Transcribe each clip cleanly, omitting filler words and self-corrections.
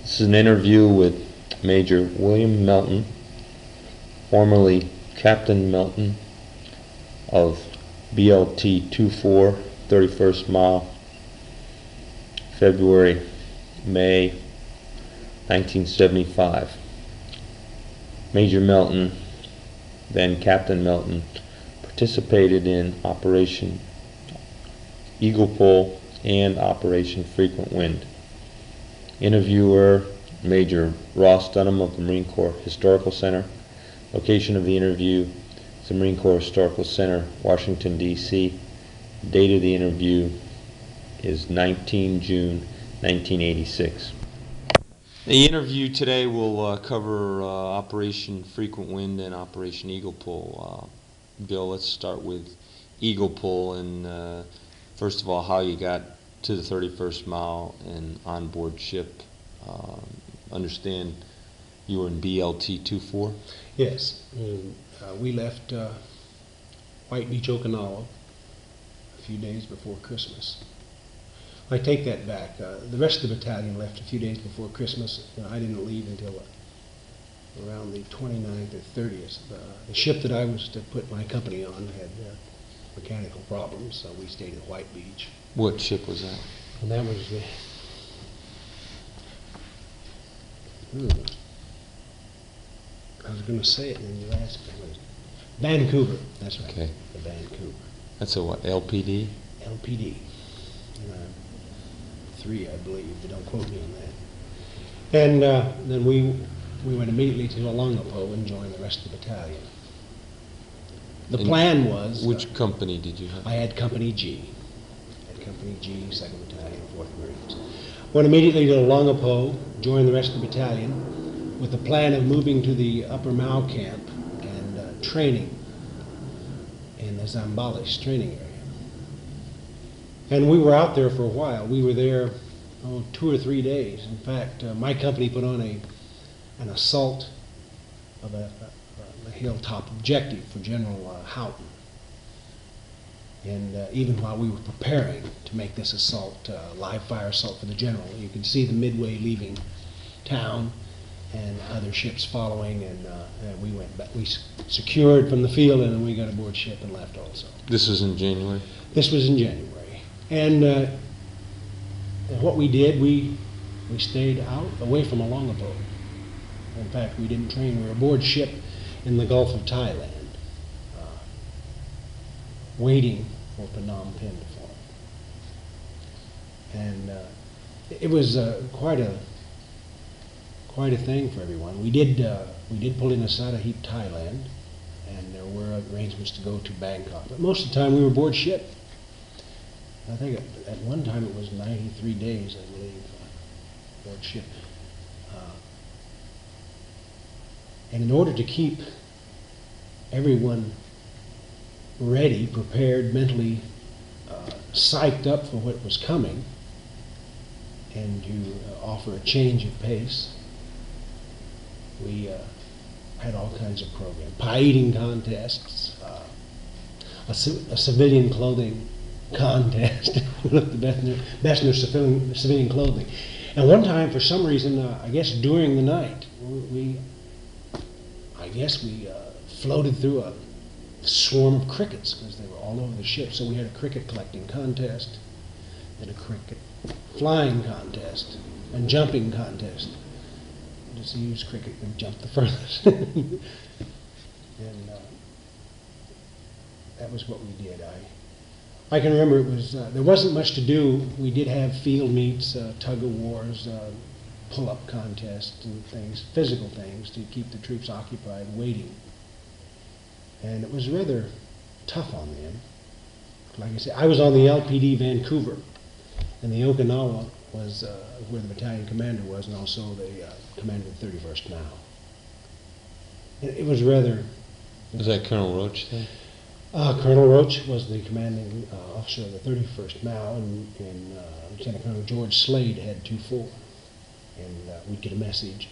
This is an interview with Major William Melton, formerly Captain Melton of BLT 24, 31st Mile, February, May 1975. Major Melton, then Captain Melton, participated in Operation Eagle Pole and Operation Frequent Wind. Interviewer, Major Ross Dunham of the Marine Corps Historical Center. Location of the interview is the Marine Corps Historical Center, Washington, D.C. Date of the interview is 19 June 1986. The interview today will cover Operation Frequent Wind and Operation Eagle Pole. Bill, let's start with Eagle Pole, and first of all, how you got to the 31st mile and onboard ship. Understand you were in BLT 24? Yes, we left White Beach, Okinawa a few days before Christmas. I take that back. The rest of the battalion left a few days before Christmas. I didn't leave until around the 29th or 30th. The ship that I was to put my company on had mechanical problems, so we stayed at White Beach. What ship was that? And that was I was going to say it, and then you asked me. Vancouver, that's right. Okay. The Vancouver. That's a what, LPD? LPD. 3, I believe, but don't quote me on that. And then we went immediately to Olongapo and joined the rest of the battalion. The plan was... Which company did you have? I had Company G. Company G, 2nd Battalion, 4th Marines. Went immediately to Olongapo, joined the rest of the battalion, with the plan of moving to the Upper Mao camp and training in the Zambales training area. And we were out there for a while. We were there 2 or 3 days. In fact, my company put on an assault of a hilltop objective for General Houghton. And even while we were preparing to make this assault, live fire assault for the general, you could see the Midway leaving town and other ships following, and we went back. We secured from the field, and then we got aboard ship and left also. This was in January? This was in January. And what we did, we stayed out away from Olongapo. In fact, we didn't train. We were aboard ship in the Gulf of Thailand, waiting for Phnom Penh to form. And it was quite a thing for everyone. We did pull in Asada-Heap, Thailand, and there were arrangements to go to Bangkok. But most of the time we were aboard ship. I think at one time it was 93 days, I believe, aboard ship. And in order to keep everyone ready, prepared, mentally psyched up for what was coming, and to offer a change of pace, we had all kinds of programs. Pie eating contests, a civilian clothing contest, the best in their civilian clothing. And one time, for some reason, I guess during the night, we floated through a swarm of crickets, because they were all over the ship. So we had a cricket collecting contest, and a cricket flying contest, and jumping contest. Just to use cricket and jump the furthest. And that was what we did. I can remember it was, there wasn't much to do. We did have field meets, tug of wars, pull-up contests and things, physical things to keep the troops occupied, waiting. And it was rather tough on them. Like I said, I was on the LPD Vancouver, and the Okinawa was where the battalion commander was, and also the commander of the 31st Mao. And it was rather... Was that Colonel Roach then? Colonel Roach was the commanding officer of the 31st Mao, and Lieutenant Colonel George Slade had 2-4. And we'd get a message.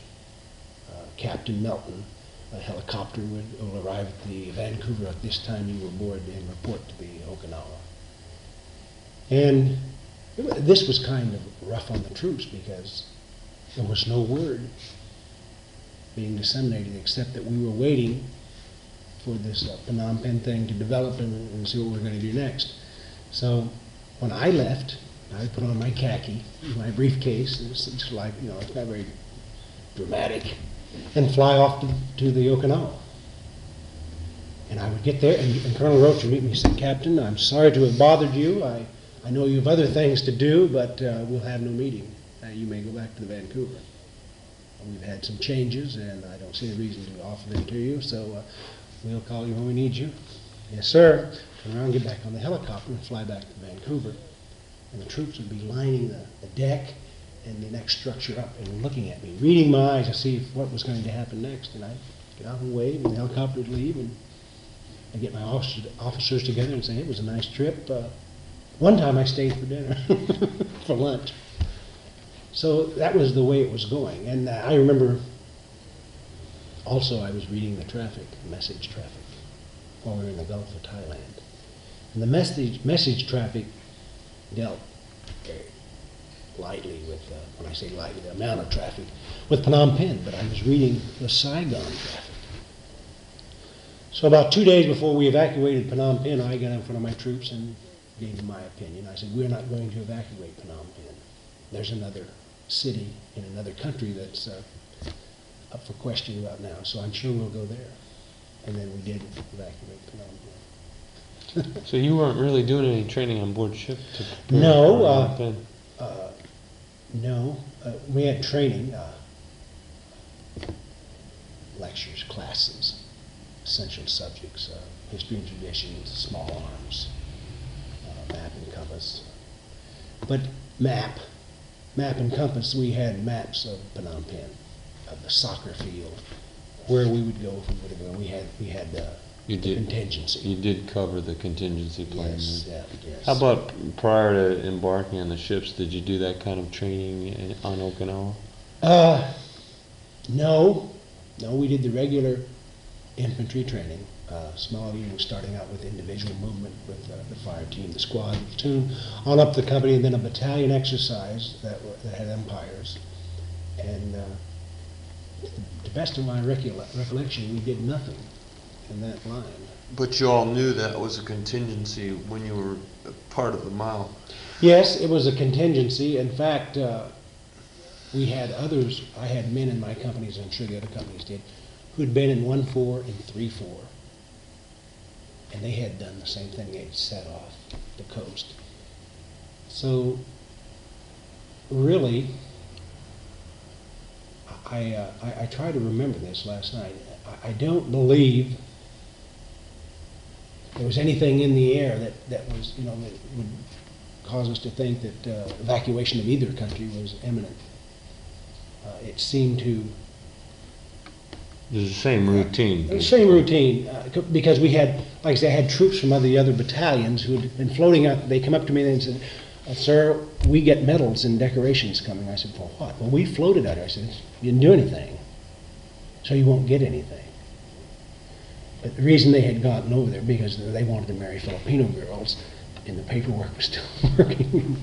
Captain Melton, a helicopter will arrive at the Vancouver at this time. You were aboard and report to the Okinawa. And this was kind of rough on the troops, because there was no word being disseminated except that we were waiting for this Phnom Penh thing to develop and see what we were going to do next. So when I left, I put on my khaki, my briefcase, it's just like, you know, it's not very dramatic, and fly off to the Okinawa. And I would get there, and Colonel Roach would meet me and say, "Captain, I'm sorry to have bothered you. I know you have other things to do, but we'll have no meeting. You may go back to the Vancouver. We've had some changes, and I don't see a reason to offer them to you, so we'll call you when we need you." "Yes, sir." Turn around, get back on the helicopter, and fly back to Vancouver. And the troops would be lining the deck and the next structure up and looking at me, reading my eyes to see what was going to happen next. And I'd get out and wave, and the helicopter would leave, and I'd get my officers together and say, "It was a nice trip." One time I stayed for dinner, for lunch. So that was the way it was going. And I remember also I was reading the traffic, message traffic, while we were in the Gulf of Thailand. And the message traffic dealt very lightly with, when I say lightly, the amount of traffic with Phnom Penh, but I was reading the Saigon traffic. So about 2 days before we evacuated Phnom Penh, I got in front of my troops and gave them my opinion. I said, "We're not going to evacuate Phnom Penh. There's another city in another country that's up for question about now, so I'm sure we'll go there." And then we did evacuate Phnom Penh. So you weren't really doing any training on board ship to prepare No, for Phnom Penh? No, we had training, lectures, classes, essential subjects, history and traditions, small arms, map and compass. But map and compass, we had maps of Phnom Penh, of the soccer field, where we would go if we would go. We had You did. contingency. You did cover the contingency plan. Yes, then. yeah, yes. How about prior to embarking on the ships, did you do that kind of training on Okinawa? No, we did the regular infantry training. Small units starting out with individual movement with the fire team, the squad, the platoon, on up the company, and then a battalion exercise that had empires. And to the best of my recollection, we did nothing in that line. But you all knew that was a contingency when you were part of the mile. Yes, it was a contingency. In fact, we had others, I had men in my companies, I'm sure the other companies did, who'd been in 1-4 and 3-4. And they had done the same thing. They'd set off the coast. So, really, I tried to remember this last night. I don't believe there was anything in the air that was, that would cause us to think that evacuation of either country was imminent. It seemed to... It was the same routine. The same routine, because we had, like I said, I had troops from the other battalions who had been floating out. They come up to me and said, "Sir, we get medals and decorations coming." I said, "For what?" "Well, we floated out here." I said, "You didn't do anything, so you won't get anything." But the reason they had gotten over there, because they wanted to marry Filipino girls, and the paperwork was still working.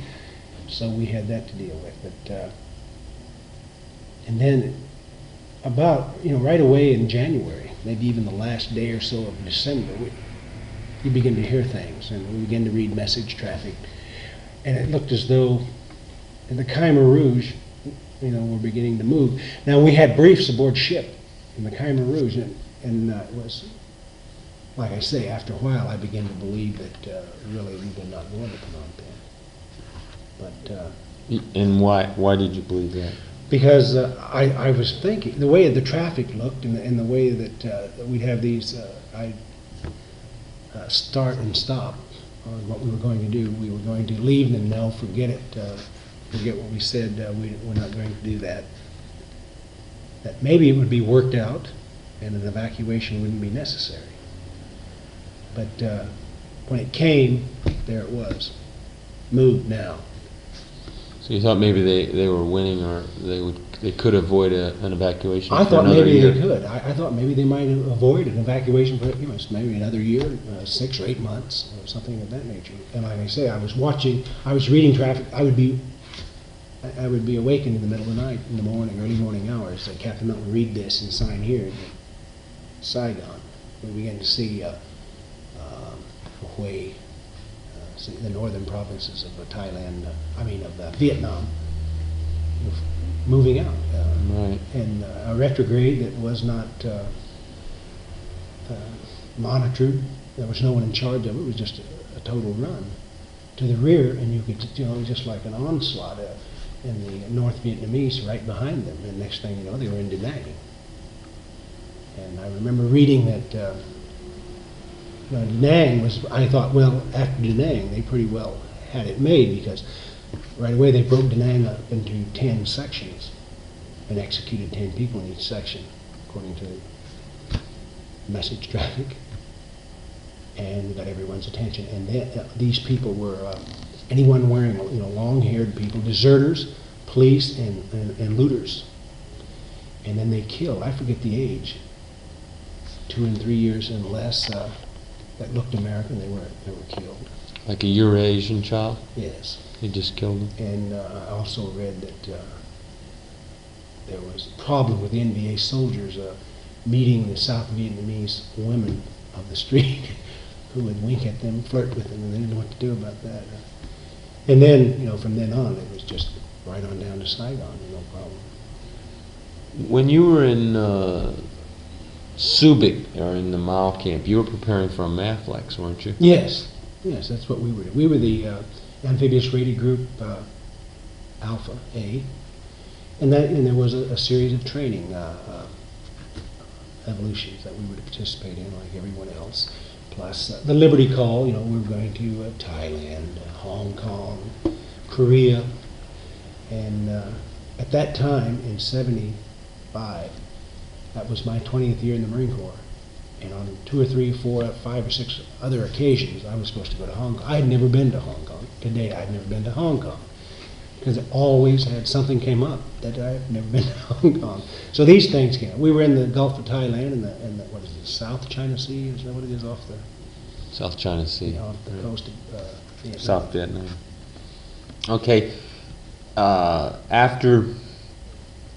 So we had that to deal with. But and then about, right away in January, maybe even the last day or so of December, you begin to hear things, and we begin to read message traffic. And it looked as though in the Khmer Rouge, we're beginning to move. Now, we had briefs aboard ship in the Khmer Rouge, and it was, like I say, after a while, I began to believe that really we were not going to Phnom Penh. But And why did you believe that? because I was thinking, the way the traffic looked and the way that we'd have these, start and stop on what we were going to do. We were going to leave and they'll forget it, forget what we said, we're not going to do that. That maybe it would be worked out and an evacuation wouldn't be necessary. But when it came, there it was. Moved now. So you thought maybe they were winning, or they could avoid an evacuation? I for thought another maybe year? they could. I thought maybe they might avoid an evacuation for maybe another year, 6 or 8 months, or something of that nature. And like I say, I was reading traffic. I would be I would be awakened in the middle of the night, in the morning, early morning hours, that Captain Melton would read this and sign here in Saigon. We began to see Hue, see the northern provinces of Thailand, of Vietnam, moving out. Right. And a retrograde that was not monitored. There was no one in charge of it. It was just a total run to the rear, and you could, just like an onslaught in the North Vietnamese right behind them. And next thing you know, they were in Da Nang. And I remember reading that Da Nang was, I thought, well, after Da Nang, they pretty well had it made, because right away they broke Da Nang up into 10 sections and executed 10 people in each section, according to message traffic, and got everyone's attention. And these people were anyone wearing, long-haired people, deserters, police, and looters. And then they killed, I forget the age, 2 and 3 years and less, that looked American. They were killed. Like a Eurasian child? Yes. They just killed him. And I also read that there was a problem with the NVA soldiers meeting the South Vietnamese women of the street who would wink at them, flirt with them, and they didn't know what to do about that. And then, from then on, it was just right on down to Saigon, no problem. When you were in Subic, or in the Mao camp, you were preparing for a Maflex, weren't you? Yes, that's what we were doing. We were the amphibious rated group Alpha A, and there was a series of training evolutions that we would participate in, like everyone else. Plus the Liberty Call, we were going to Thailand, Hong Kong, Korea, and at that time in '75, that was my 20th year in the Marine Corps. And on 2 or 3, 4, 5 or 6 other occasions, I was supposed to go to Hong Kong. I had never been to Hong Kong. To date, I'd never been to Hong Kong, because it always had something came up that I've never been to Hong Kong. So these things came up. We were in the Gulf of Thailand, and the what is it, South China Sea? Is that what it is, off the South China Sea. off the coast of Vietnam? South Vietnam. Okay. After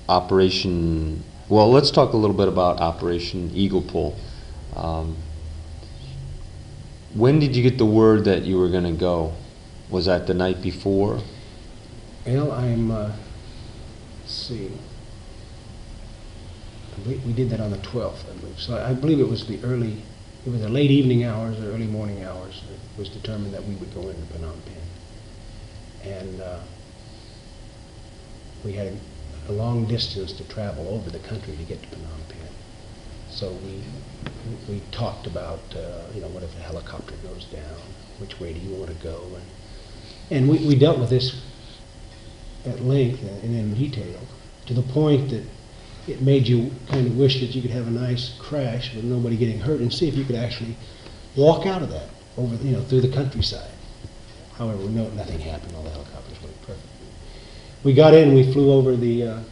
Operation, well, let's talk a little bit about Operation Eagle Pull. When did you get the word that you were going to go? Was that the night before? Well, let's see. We did that on the 12th, I believe. So I believe it was the late evening hours or early morning hours. It was determined that we would go into Phnom Penh. And we had a long distance to travel over the country to get to Phnom Penh. So we talked about, what if a helicopter goes down? Which way do you want to go? And we dealt with this at length and in detail, to the point that it made you kind of wish that you could have a nice crash with nobody getting hurt, and see if you could actually walk out of that over, through the countryside. However, nothing happened. All the helicopters went perfectly. We got in, we flew over the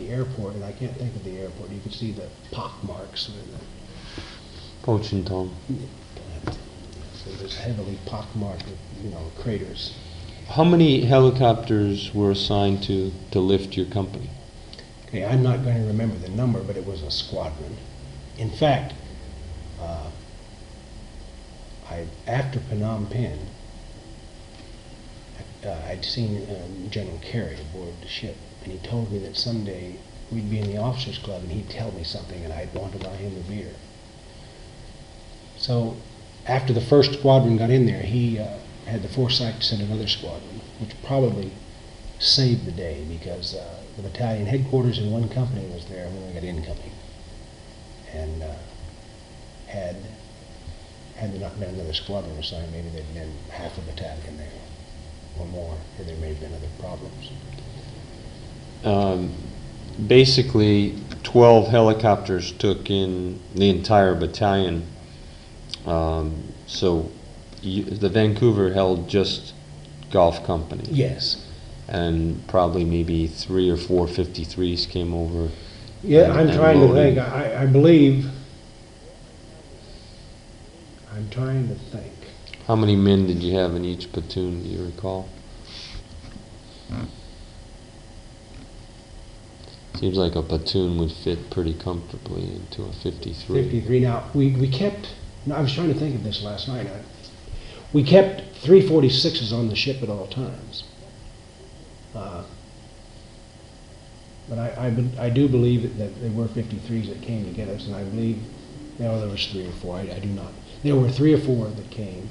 airport, and I can't think of the airport. You could see the pock marks. Ho Chi Minh. So it was heavily pockmarked with, craters. How many helicopters were assigned to lift your company? Okay, I'm not going to remember the number, but it was a squadron. In fact, after Phnom Penh, I'd seen General Carey aboard the ship, and he told me that someday we'd be in the officers' club and he'd tell me something, and I'd want to buy him a beer. So after the first squadron got in there, he had the foresight to send another squadron, which probably saved the day, because the battalion headquarters in one company was there when we got incoming. And had there not been another squadron assigned, maybe there'd been half a battalion there or more, and there may have been other problems. Basically, 12 helicopters took in the entire battalion. So the Vancouver held just Golf Company. Yes. And probably maybe 3 or 4 53s came over. Yeah, I'm trying to think. I believe. I'm trying to think. How many men did you have in each platoon, do you recall? Seems like a platoon would fit pretty comfortably into a 53. 53. Now, we kept, no, I was trying to think of this last night. We kept 346s on the ship at all times. But I do believe that there were 53s that came to get us, and I believe, no, there was 3 or 4. I do not. There were 3 or 4 that came,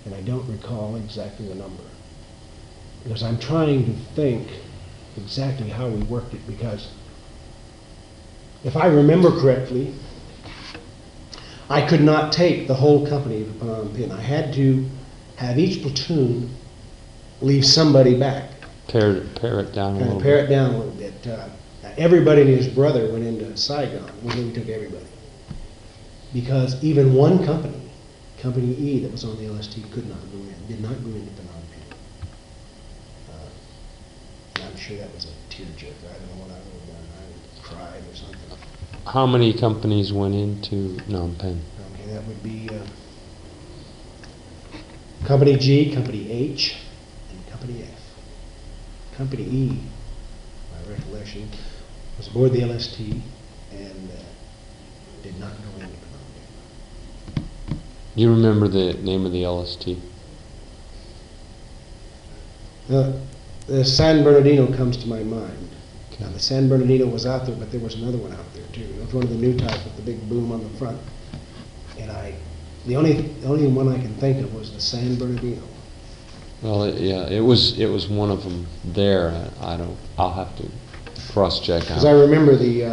and I don't recall exactly the number. Because I'm trying to think exactly how we worked it, because if I remember correctly, I could not take the whole company to Phnom Penh. I had to have each platoon leave somebody back. Pare it down a little Pare bit. it down a little bit. Everybody and his brother went into Saigon. We took everybody. Because even one company, Company E that was on the LST, could not go in, did not go into Phnom Penh. And I'm sure that was a tearjerker. I don't know what I would have done. I would have cried or something. How many companies went into Phnom Penh? Okay, that would be Company G, Company H, and Company F. Company E, my recollection, was aboard the LST and did not go into Phnom Penh. Do you remember the name of the LST? The San Bernardino comes to my mind. Okay. Now, the San Bernardino was out there, but there was another one out there too. It was one of the new type with the big boom on the front. And the only one I can think of was the San Bernardino. Well, yeah, it was one of them there. I'll have to cross-check out. Because I remember the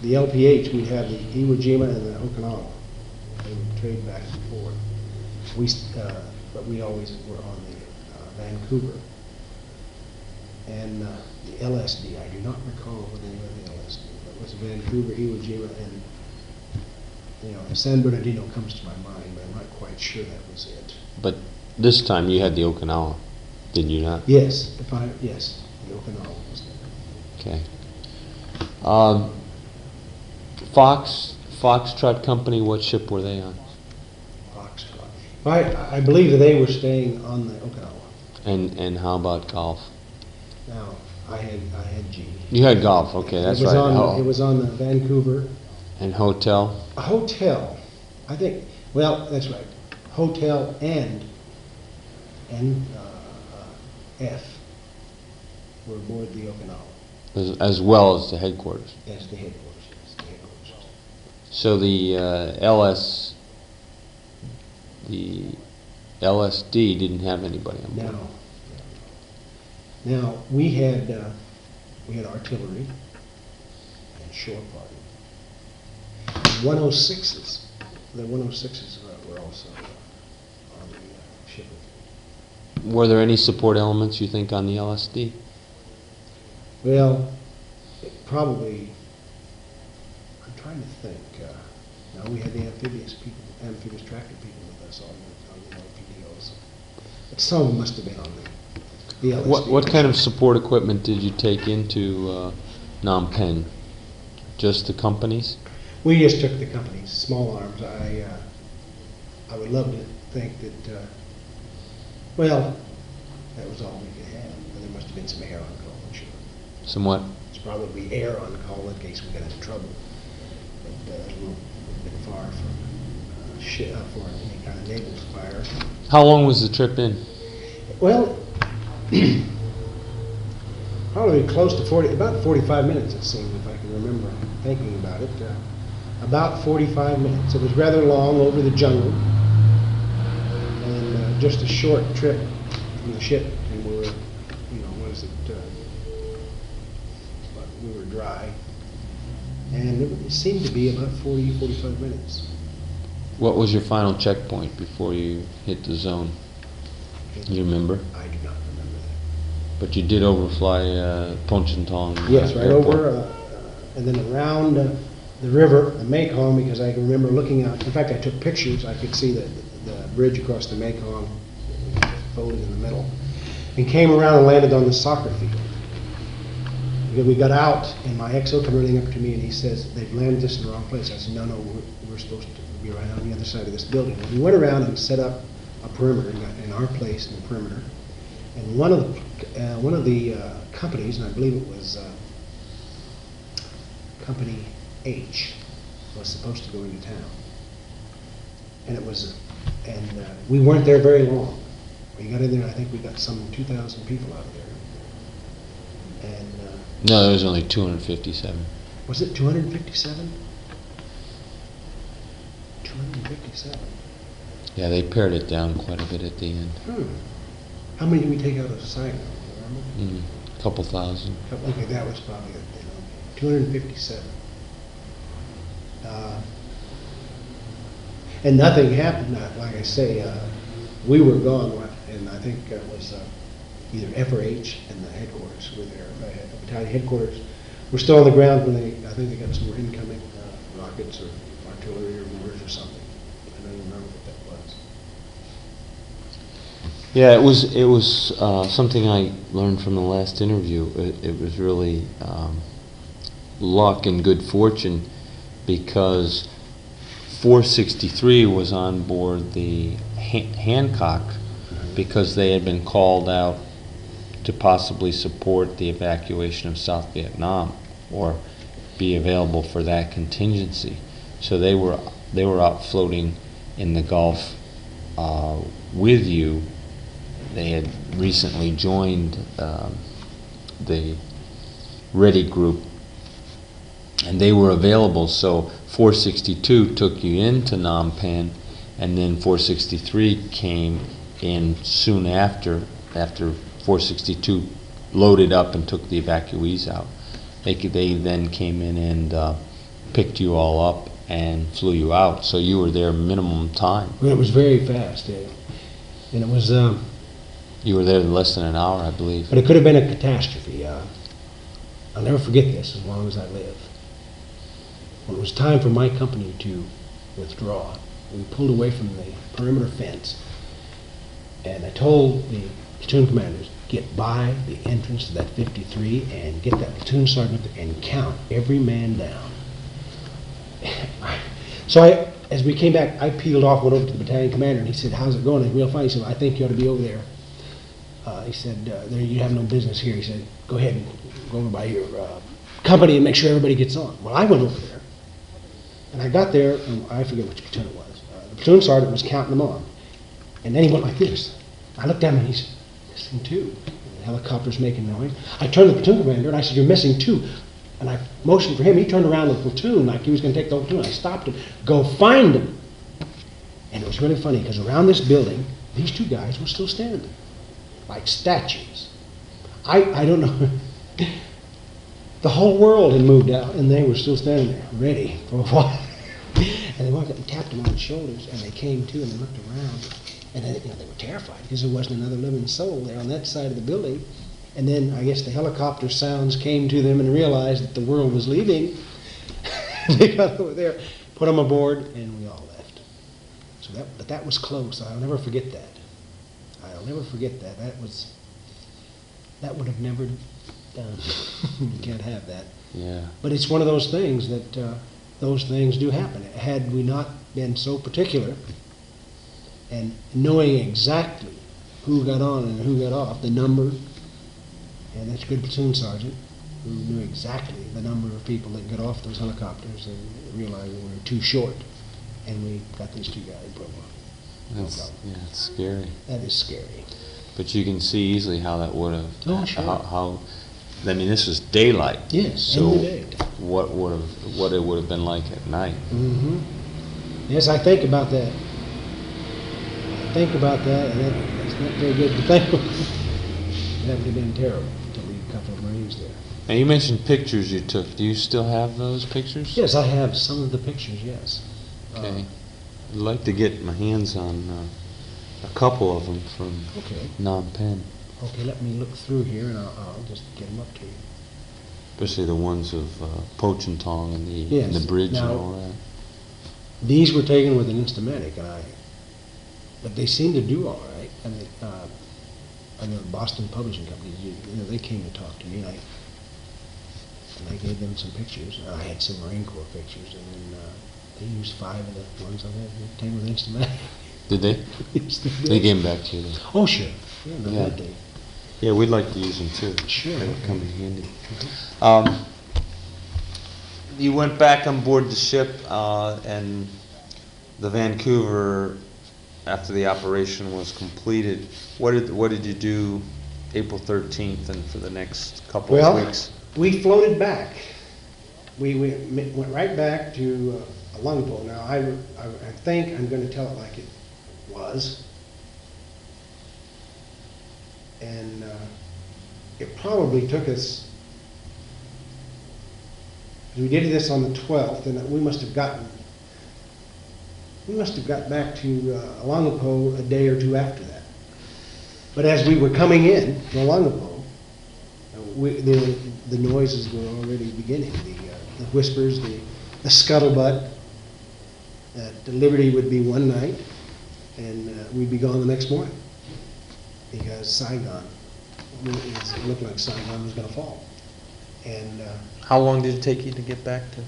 LPH, we'd have the Iwo Jima and the Okinawa. They would trade back and forth. But we always were on the Vancouver. And the LSD, I do not recall the name of the LSD, but it was Vancouver, Iwo Jima, and San Bernardino comes to my mind, but I'm not quite sure that was it. But this time you had the Okinawa, did you not? Yes, yes, the Okinawa was there. Okay. Foxtrot Company, what ship were they on? Foxtrot. I believe that they were staying on the Okinawa. And how about golf? Now, I had G. You had golf, okay, that's right. It was on the Vancouver. And hotel? A hotel, I think, well, that's right. Hotel and F were aboard the Okinawa. As well as the headquarters? As the headquarters, yes, the headquarters. So the LSD didn't have anybody on board? No. Now, we had artillery and shore party. 106s. The 106s were also on the ship. Were there any support elements, you think, on the LSD? Well, probably, I'm trying to think. Now, we had the amphibious tractor people with us on the LPDOs. But some of them must have been on the LSD. What kind of support equipment did you take into Phnom Penh? Just the companies? We just took the companies, small arms. I would love to think that, well, that was all we could have. And there must have been some air on call, I'm sure. Some what? It's probably air on call in case we got into trouble. But a little bit far from for any kind of naval fire. How long was the trip in? Well, probably close to about 45 minutes, it seemed, if I can remember thinking about it. About 45 minutes. It was rather long, over the jungle, and just a short trip from the ship, and we were, we were dry, and it seemed to be about 45 minutes. What was your final checkpoint before you hit the zone? Do you remember? I do not remember that. But you did overfly Ponchantong Yes, right Airport. over, and then around the river, the Mekong, because I can remember looking out. In fact, I took pictures. I could see the bridge across the Mekong folded in the middle, and came around and landed on the soccer field. Because we got out, and my XO came running up to me, and he says, "They've landed us in the wrong place." I said, "No, we're supposed to be right on the other side of this building." And we went around and set up a perimeter, in our place in the perimeter. And one of the companies, and I believe it was Company H was supposed to go into town. And it was, we weren't there very long. We got in there, I think we got some 2,000 people out of there. And No, there was only 257. was it 257? 257. Yeah, they pared it down quite a bit at the end. How many did we take out of the site? Remember? A couple thousand. Okay, that was probably it. 257. And nothing happened. Like I say, we were gone, and I think it was either F or H and the headquarters were there. Battalion headquarters were still on the ground when I think they got some more incoming rockets or artillery or mortars or something. I don't remember what that was. Yeah, it was something I learned from the last interview. It was really luck and good fortune, because 463 was on board the Hancock because they had been called out to possibly support the evacuation of South Vietnam or be available for that contingency. So they were out floating in the Gulf with you. They had recently joined the Ready Group, and they were available. So 462 took you into Phnom Penh, and then 463 came in soon after 462 loaded up and took the evacuees out. They then came in and picked you all up and flew you out. So you were there minimum time. Well, it was very fast, yeah. And it was... You were there less than an hour, I believe. But it could have been a catastrophe. I'll never forget this as long as I live. When it was time for my company to withdraw, we pulled away from the perimeter fence, and I told the platoon commanders, get by the entrance to that 53 and get that platoon sergeant up there and count every man down. So as we came back, I peeled off, went over to the battalion commander, and he said, how's it going? It's real fine. He said, I think you ought to be over there. He said, you have no business here. He said, go ahead and go over by your company and make sure everybody gets on. Well, I went over there, and I got there, and I forget which platoon it was. The platoon sergeant was counting them on, and then he went like this. I looked down, and he's missing two. The helicopter's making noise. I turned to the platoon commander, and I said, you're missing two. And I motioned for him. He turned around the platoon like he was going to take the whole platoon. I stopped him. Go find them. And it was really funny, because around this building, these two guys were still standing, like statues. I don't know. The whole world had moved out, and they were still standing there, ready for a while. And they walked up and tapped them on the shoulders, and they came to, and they looked around. And then, they were terrified, because there wasn't another living soul there on that side of the building. And then I guess the helicopter sounds came to them and realized that the world was leaving. They got over there, put them aboard, and we all left. So that was close. I'll never forget that. I'll never forget that. That would have never done. You can't have that. Yeah. But it's one of those things that those things do happen. Had we not been so particular and knowing exactly who got on and who got off, the number, and that's a good platoon sergeant who knew exactly the number of people that got off those helicopters and realized we were too short, and we got these two guys broke off. It's scary. That is scary. But you can see easily how that would have. Oh, sure. How I mean, this was daylight. Yes, so in the day. What it would have been like at night. Mm-hmm. Yes, I think about that. And that's not very good to think about. That would have been terrible to leave a couple of Marines there. Now, you mentioned pictures you took. Do you still have those pictures? Yes, I have some of the pictures, yes. Okay. I'd like to get my hands on a couple of them from Phnom Penh. Okay, let me look through here, and I'll just get them up to you. Especially the ones of Poch and Tong and the bridge now, and all that. These were taken with an Instamatic, but they seem to do all right. I know the Boston Publishing Company, they came to talk to me, and I gave them some pictures. I had some Marine Corps pictures, and then they used 5 of the ones I had taken with Instamatic. Did they? Yes, they did. They gave them back to you then. Oh, sure. Yeah, that day. Yeah, we'd like to use them too. Sure. That would come in handy. you went back on board the ship, and the Vancouver, after the operation was completed, what did you do April 13th and for the next couple of Well, weeks? we floated back. We went right back to Lungpo. Now, I think I'm going to tell it like it was. And it probably took us, we did this on the 12th, and we must have got back to Lungpo a day or two after that. But as we were coming in to Lungpo, the noises were already beginning. The whispers, the scuttlebutt, that the Liberty would be one night, and we'd be gone the next morning, because Saigon, it looked like Saigon was going to fall. And How long did it take you to get back to?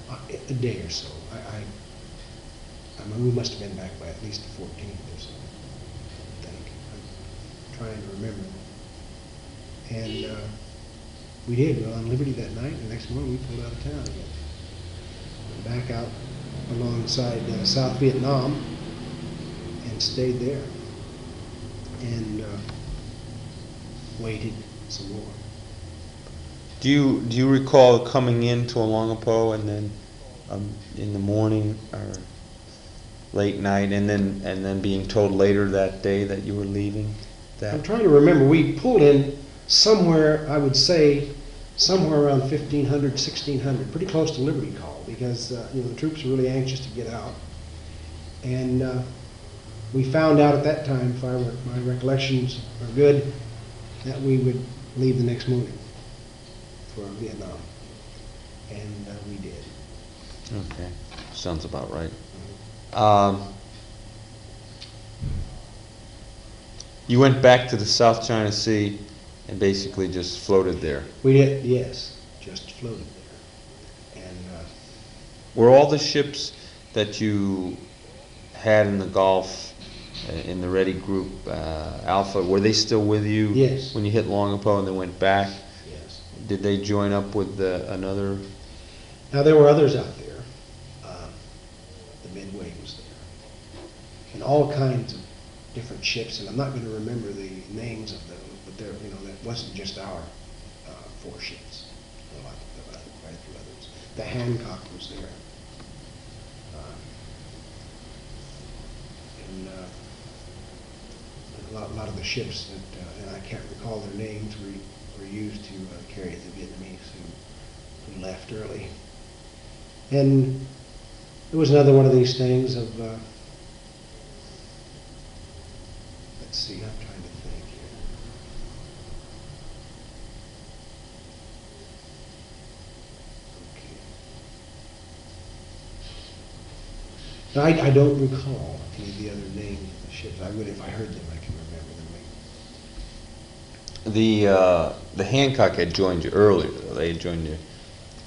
a day or so. I mean, we must have been back by at least the 14th or so, I think. I'm trying to remember. And we did. We were on Liberty that night, and the next morning we pulled out of town again. Went back out alongside South Vietnam and stayed there. And waited some more. Do you recall coming into Olongapo and then in the morning or late night, and then being told later that day that you were leaving? I'm trying to remember. We pulled in somewhere, I would say, somewhere around 1500, 1600, pretty close to Liberty Call, because the troops were really anxious to get out. And we found out at that time, if my recollections are good, that we would leave the next morning for Vietnam. And we did. Okay, sounds about right. You went back to the South China Sea and basically just floated there. We did, yes, just floated there. And were all the ships that you had in the Gulf, in the Ready Group, Alpha, were they still with you? Yes. When you hit Longapo and then went back? Yes. Did they join up with another? Now, there were others out there. The Midway was there. And all kinds of different ships, and I'm not going to remember the names of them, but there, that wasn't just our 4 ships. There were quite a few others. The Hancock was there. And a lot of the ships that, and I can't recall their names, were used to carry the Vietnamese who left early. And it was another one of these things of, let's see, I'm trying to think here. Okay. Now, I don't recall any of the other names of the ships. I would, if I heard them, I can remember them. The Hancock had joined you earlier. They had joined you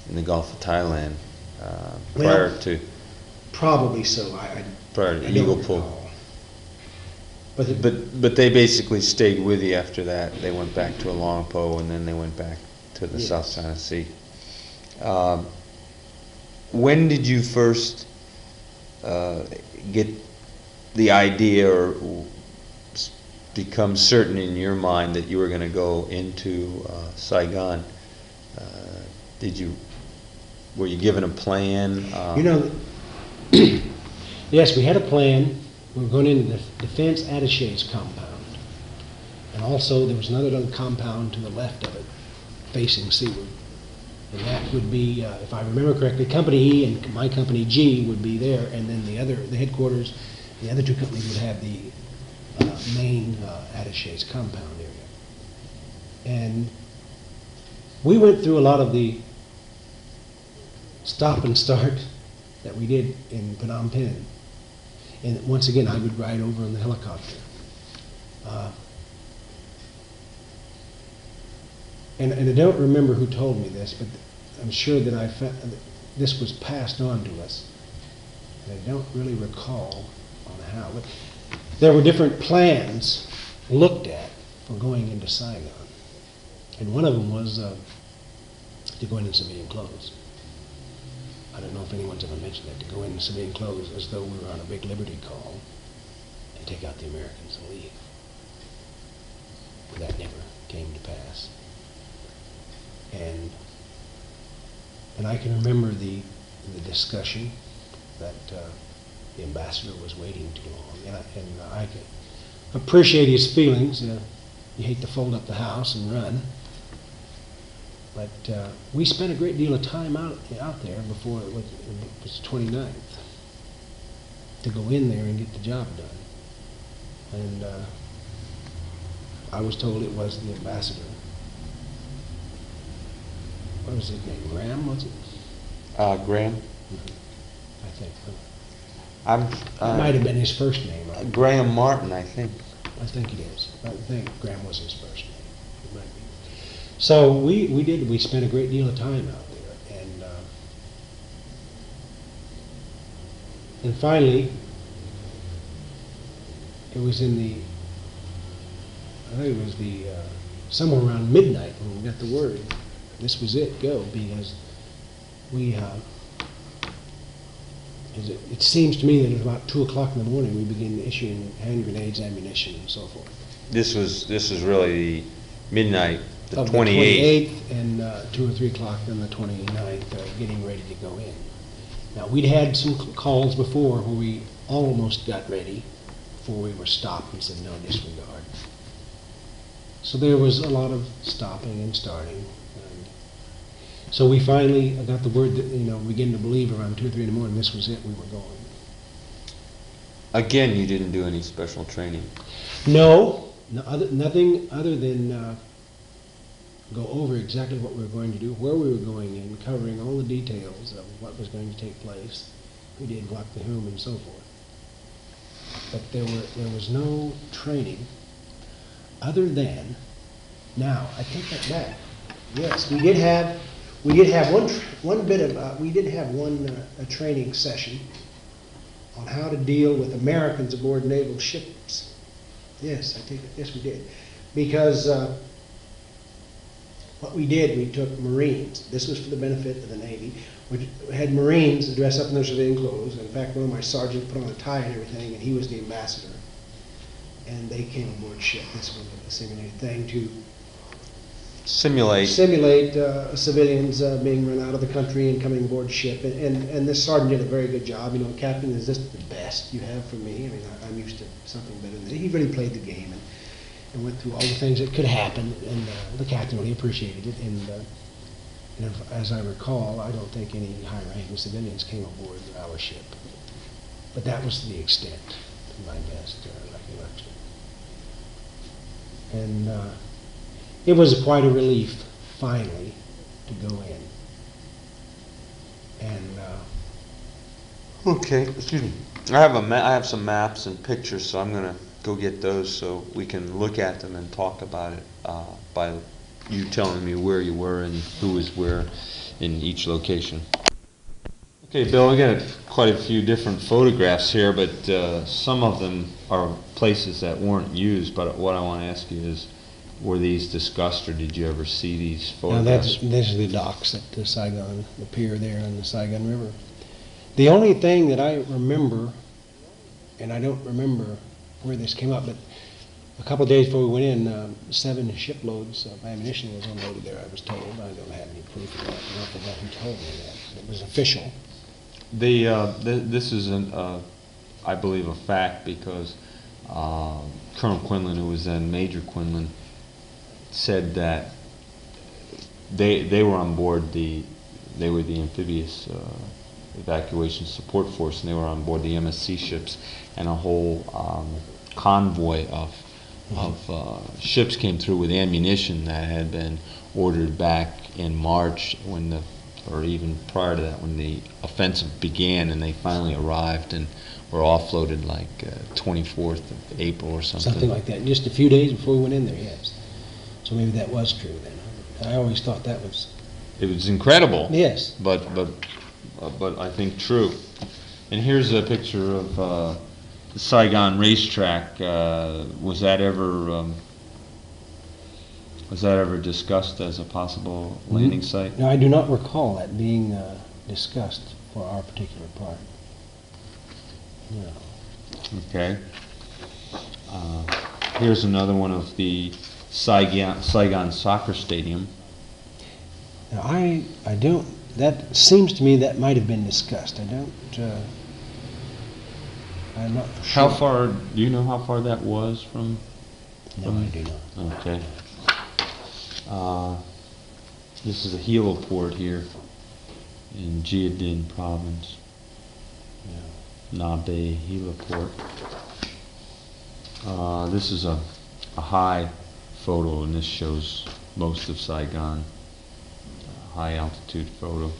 in the Gulf of Thailand prior to. Probably so. Prior to I Eagle don't Pool. recall. But they basically stayed with you after that. They went back to Olongapo and then they went back to the Yes. South China Sea. When did you first get the idea or become certain in your mind that you were going to go into Saigon? Were you given a plan? Yes, we had a plan. We were going into the Defense Attaches compound. And also there was another little compound to the left of it, facing seaward. And that would be, if I remember correctly, Company E and my Company G would be there, and then the headquarters, the other 2 companies would have the main Attaches compound area. And we went through a lot of the stop and start that we did in Phnom Penh. And once again, I would ride over in the helicopter. And I don't remember who told me this, but I'm sure that this was passed on to us. And I don't really recall on how. But there were different plans looked at for going into Saigon. And one of them was to go into civilian clothes. I don't know if anyone's ever mentioned that, to go in civilian clothes as though we were on a big liberty call and take out the Americans and leave. But that never came to pass. And I can remember the discussion that the ambassador was waiting too long, and I can appreciate his feelings. You hate to fold up the house and run, but we spent a great deal of time out there before it was the 29th to go in there and get the job done. And I was told it was the ambassador. What was his name? Graham, was it? Graham. I think. It might have been his first name. Graham Martin, I think. I think it is. I think Graham was his first name. It might be. So we spent a great deal of time out there, and finally it was I think it was somewhere around midnight when we got the word. This was it, go, because it seems to me that at about 2 o'clock in the morning we began issuing hand grenades, ammunition, and so forth. This was really the midnight, the Of 28th. The 28th and 2 or 3 o'clock on the 29th, getting ready to go in. Now, we'd had some calls before where we almost got ready before we were stopped and said, no, disregard. So there was a lot of stopping and starting. So we finally got the word that, began to believe around 2 or 3 in the morning this was it, we were going. Again, you didn't do any special training. No, nothing other than go over exactly what we were going to do, where we were going in, covering all the details of what was going to take place, who did what to whom, and so forth. But there was no training other than, now, I take that back. Yes, we did have a training session on how to deal with Americans aboard naval ships. Yes, yes, we did. Because what we did, we took Marines. This was for the benefit of the Navy. We had Marines dress up in their civilian clothes. In fact, one of my sergeants put on a tie and everything, and he was the ambassador. And they came aboard ship. This was a simulated thing to simulate civilians being run out of the country and coming aboard ship. And this sergeant did a very good job. Captain, is this the best you have for me? I mean, I'm used to something better than that. He really played the game and went through all the things that could happen, and the captain really appreciated it. And as I recall, I don't think any high-ranking civilians came aboard our ship. But that was the extent, to my best recollection. And it was quite a relief, finally, to go in. And okay, excuse me. I have some maps and pictures, so I'm going to go get those so we can look at them and talk about it by you telling me where you were and who was where in each location. Okay, Bill, we got quite a few different photographs here, but some of them are places that weren't used. But what I want to ask you is, were these discussed, or did you ever see these photographs? This is the docks at the Saigon, the pier there on the Saigon River. The only thing that I remember, and I don't remember where this came up, but a couple of days before we went in, 7 shiploads of ammunition was unloaded there, I was told. I don't have any proof of that. I don't forget who told me that. It was official. This is, I believe, a fact, because Colonel Quinlan, who was then Major Quinlan, said that they were on board they were the amphibious evacuation support force, and they were on board the MSC ships, and a whole convoy of ships came through with ammunition that had been ordered back in March or even prior to that, when the offensive began, and they finally arrived and were offloaded like 24th of April or something. Something like that, just a few days before we went in there, yes. So maybe that was true then. I always thought that was... It was incredible. Yes. But I think true. And here's a picture of the Saigon racetrack. Was that ever discussed as a possible landing site? No, I do not recall that being discussed for our particular part. No. Okay. Here's another one of the Saigon Soccer Stadium. Now, I don't, that seems to me that might have been discussed. I'm not for sure. How far, do you know how far that was from? No, I do not. Okay. This is a heliport here in Jiadin province. Nabe heliport. This is a high photo, and this shows most of Saigon. High altitude photo.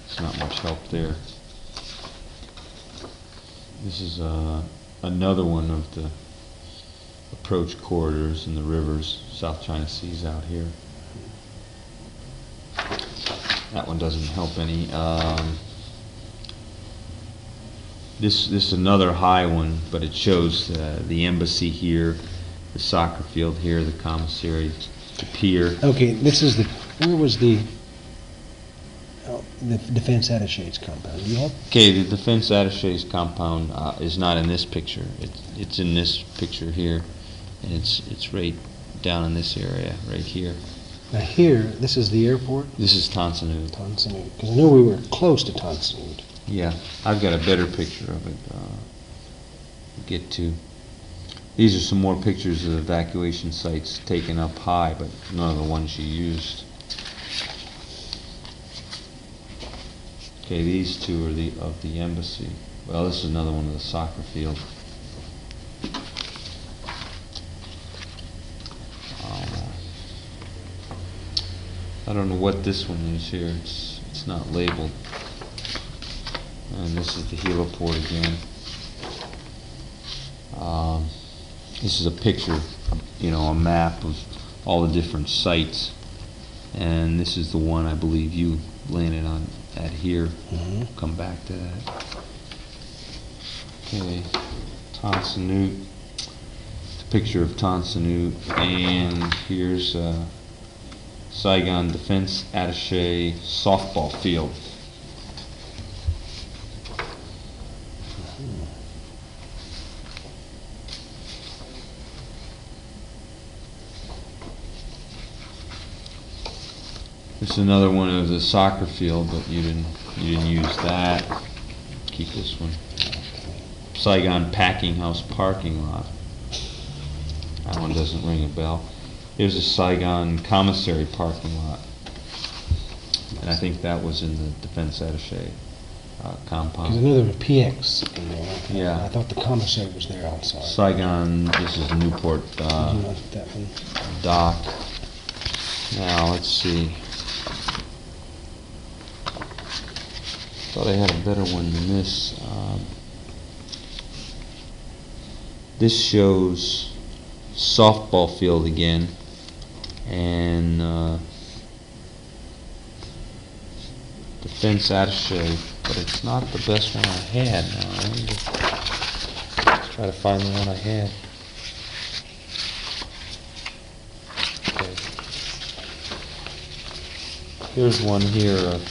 There's not much help there. This is another one of the approach corridors in the rivers. South China Sea's out here. That one doesn't help any. This is another high one, but it shows the embassy here, the soccer field here, the commissary, the pier. Okay, this is where was the defense attache's compound? Do you have? Okay, the defense attache's compound is not in this picture. It's in this picture here, and it's right down in this area, right here. Now here, this is the airport? This is Tansanut. Tansanut, because I knew we were close to Tansanut. Yeah, I've got a better picture of it to get to. These are some more pictures of evacuation sites taken up high, but none of the ones you used. Okay, these two are of the embassy. Well, this is another one of the soccer field. I don't know what this one is here. It's not labeled. And this is the heliport again. This is a picture, a map of all the different sites. And this is the one I believe you landed on at here. Mm-hmm. Come back to that. Okay, Tansanut. It's a picture of Tansanut. And here's Saigon Defense Attaché softball field. This is another one of the soccer field, but you didn't use that. Keep this one. Saigon Packing House parking lot. That one doesn't ring a bell. Here's a Saigon commissary parking lot, and I think that was in the defense attaché compound. There's another PX in there. Yeah. I thought the commissary was there also. Saigon. This is Newport Did you note that one? dock. Now let's see. Thought I had a better one than this. This shows softball field again, and defense attaché, but it's not the best one I had. Now let me just try to find the one I had. Okay. Here's one here of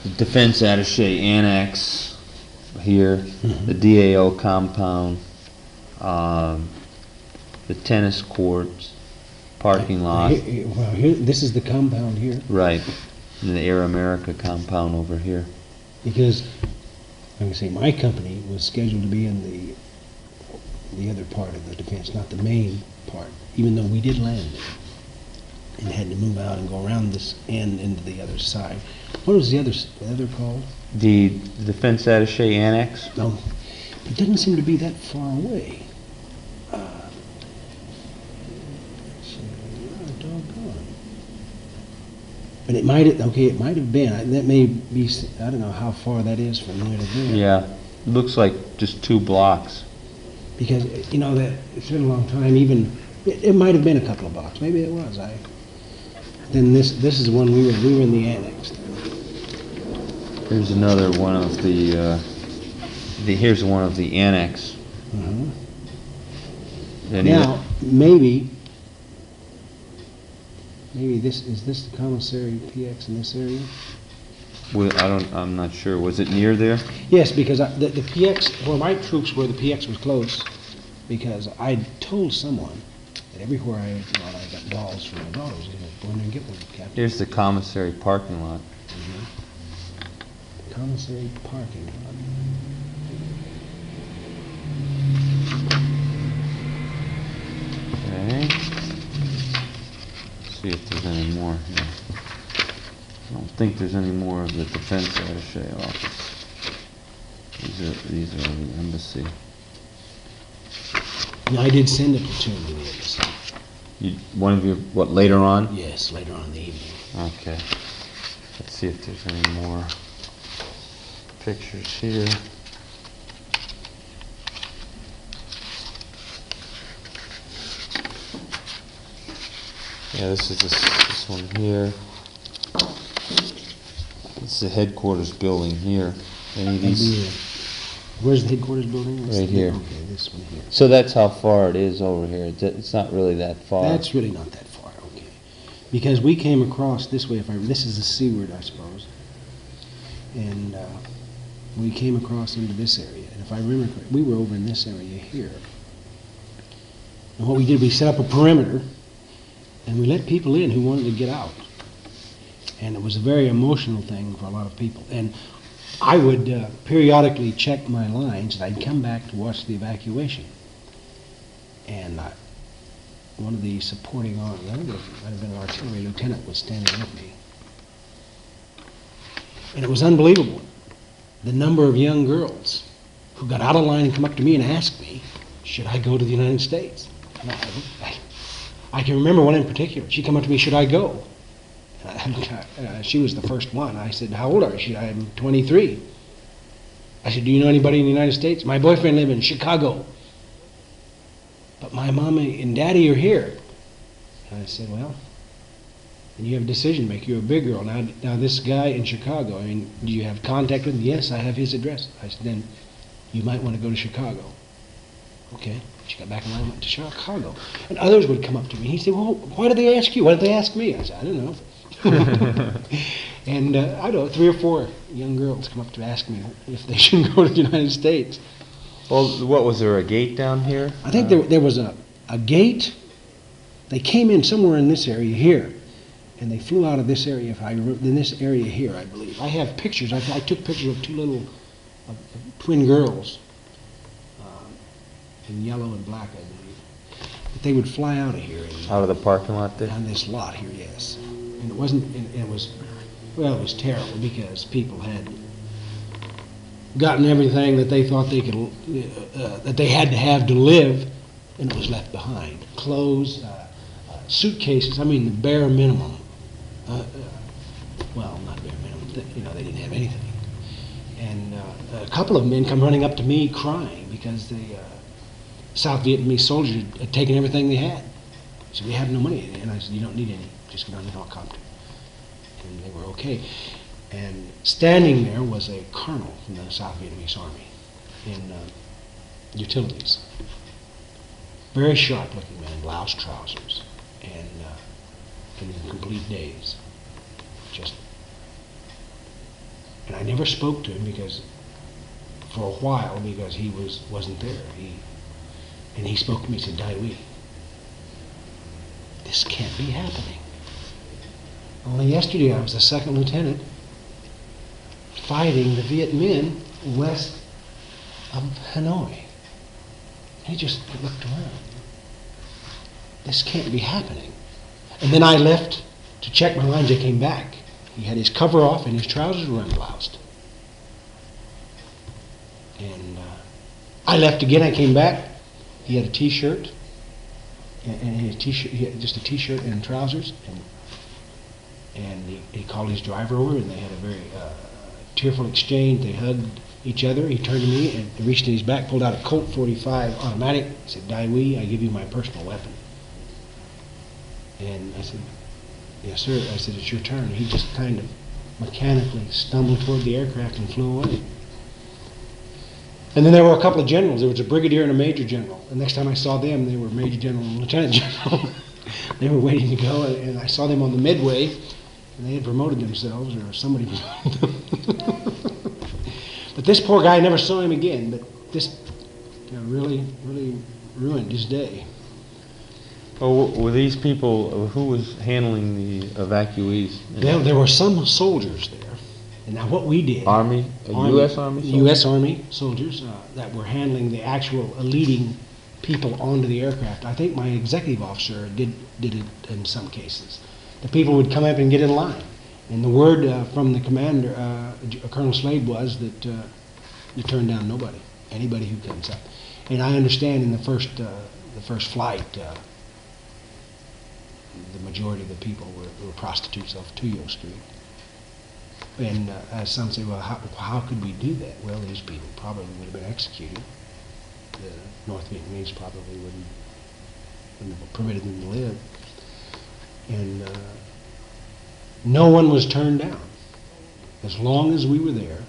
the defense attaché annex here, the DAO compound, the tennis courts, parking lot. Well, here, this is the compound here. Right, and the Air America compound over here. Because, like I say, my company was scheduled to be in the other part of the defense, not the main part, even though we did land there and had to move out and go around this end into the other side. What was the other called? The defense attaché annex. No, it doesn't seem to be that far away. Doggone. But it might have been. That may be. I don't know how far that is from there to there. Yeah, it looks like just 2 blocks. Because that it's been a long time. Even it might have been a couple of blocks. Maybe it was. Then this is the one we were in the annex. Here's another one of here's one of the annex. Mm-hmm. Then Now maybe maybe is this the commissary PX in this area? Well, I'm not sure. Was it near there? Yes, because the PX, well, my troops were the PX was close, because I told someone that everywhere I got balls for my daughters, go in there and get one, Captain. Here's the commissary parking lot. Commissary parking lot. Okay. See if there's any more here. I don't think there's any more of the defense attaché office. These are the embassy. No, I did send a platoon to the embassy. One of you, what, later on? Yes, later on in the evening. Okay. Let's see if there's any more pictures here. Yeah, this is this one here. This is the headquarters building here. Any of these? Where's the headquarters building? Right here. Okay, this one here. So that's how far it is over here. It's not really that far. That's really not that far, okay. Because we came across this way, this is the seaward, I suppose. And we came across into this area. And if I remember correctly, we were over in this area here. And what we did, we set up a perimeter, and we let people in who wanted to get out. And it was a very emotional thing for a lot of people. And I would periodically check my lines, and I'd come back to watch the evacuation. And one of the supporting arms, I think it might have been an artillery lieutenant, was standing with me. And it was unbelievable, the number of young girls who got out of line and come up to me and asked me, should I go to the United States? And I can remember one in particular. She come up to me, should I go? She was the first one. I said, how old are you? I'm 23. I said, do you know anybody in the United States? My boyfriend lives in Chicago. But my mommy and daddy are here. And I said, well, you have a decision to make. You're a big girl. Now this guy in Chicago, I mean, do you have contact with him? Yes, I have his address. I said, then you might want to go to Chicago. Okay. She got back in line and went to Chicago. And others would come up to me. He said, well, why did they ask you? Why did they ask me? I said, I don't know. And I don't know, 3 or 4 young girls come up to ask me if they should go to the United States. Well, what was there, a gate down here? I think there was a gate. They came in somewhere in this area here, and they flew out of this area. In this area here, I believe. I have pictures. I took pictures of 2 little twin girls, in yellow and black, I believe. But they would fly out of here. Out of the parking lot there? On this lot here, yes. And it wasn't. And it was. Well, it was terrible because people had gotten everything that they thought they could, that they had to have to live, and it was left behind. Clothes, suitcases. I mean, the bare minimum. Well, not bare minimum. They didn't have anything. And a couple of men come running up to me crying because the South Vietnamese soldiers had taken everything they had. So we have no money. And I said, you don't need any. Just get on the helicopter. And they were okay. And standing there was a colonel from the South Vietnamese Army in utilities. Very sharp-looking man, blouse, trousers, and in complete daze. And I never spoke to him for a while because he wasn't there. And he spoke to me. He said, Dai Huy, this can't be happening. Only yesterday I was a second lieutenant fighting the Viet Minh west of Hanoi. He just looked around. This can't be happening. And then I left to check my lines. I came back. He had his cover off and his trousers were unbloused. And I left again. I came back. He had a T-shirt, and his T-shirt, he had just a T-shirt and trousers. And he called his driver over, and they had a very tearful exchange. They hugged each other. He turned to me and reached in his back, pulled out a Colt 45 automatic. He said, Dai Huy, I give you my personal weapon. And I said, yes, sir. I said, it's your turn. He just kind of mechanically stumbled toward the aircraft and flew away. And then there were a couple of generals. There was a brigadier and a major general. The next time I saw them, they were major general and lieutenant general. They were waiting to go, and I saw them on the midway, and they had promoted themselves, or somebody promoted them. But this poor guy, I never saw him again, but this really ruined his day. Oh, were these people, who was handling the evacuees? There were some soldiers there. And now what we did... Army? U.S. Army soldiers? U.S. Army soldiers that were handling the actual leading people onto the aircraft. I think my executive officer did it in some cases. The people would come up and get in line. And the word from the commander, Colonel Slade, was that you turn down nobody, anybody who comes up. And I understand in the first flight, the majority of the people were prostitutes off Tuyo Street. And as some say, well, how could we do that? Well, these people probably would have been executed. The North Vietnamese probably wouldn't have permitted them to live. And no one was turned down. As long as we were there,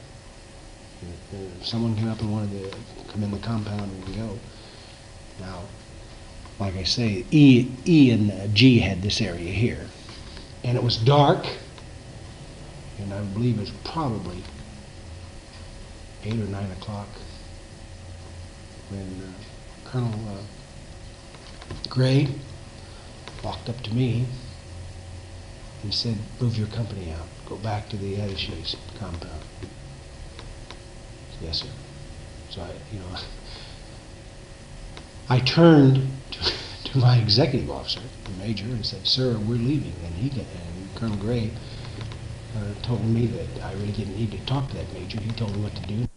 if someone came up and wanted to come in the compound and go. Now, like I say, E and G had this area here. And it was dark, and I believe it was probably 8 or 9 o'clock when Colonel Gray walked up to me and said, "Move your company out. Go back to the attaché's compound." Yes, sir. So I turned to my executive officer, the major, and said, "Sir, we're leaving." And Colonel Gray told me that I really didn't need to talk to that major. He told me what to do.